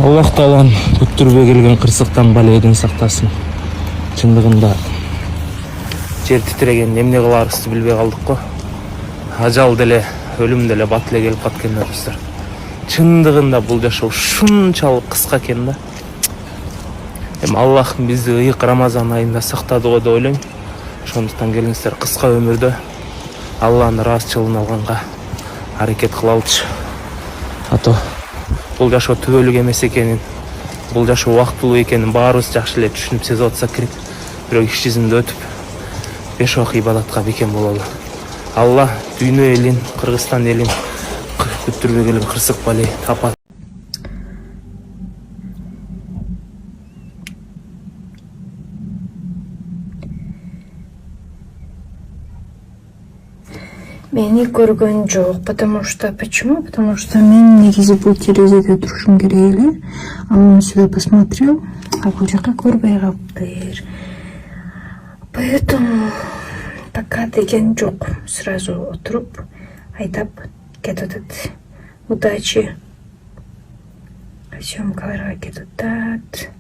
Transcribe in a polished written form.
Аллах Таалам күттүрбөй келген кырсыктан баледен сактасын. Чындыгында жер титиреген эмне кыларыбызды билбей калдык го. Ажал деле, өлүм деле бат эле келип калткан достор. Чындыгында бул жашоо ушунчалык кыска экен да. Аллах бизди ыйык Рамазан айында сактады го деп ойлойм. Ошондуктан келиңиздер кыска өмүрдө Алланын ыраазычылыгын алганга аракет кылалычы. Ато бул жашоо түбөлүк эмес экенин, бул жашоо убактылуу экенин баарыбыз жакшы эле түшүнүп сезип атсак керек. Бирок иш жүзүндө өтүп беш убак ибадатка бекем бололу. Алла дүйнө элин, Кыргызстан элин күттүрбөй келген кырсык бале тапат. Мени көргөн жок, потому что почему? Потому что мен негизи бул терезеде турушум керек эле. А он сюда посмотрел, а бул жака көрбөй калыптыр. Поэтому пока деген жок. Сразу отуруп айдап кетип атат. Удачи. Съемкаларга кетип атат.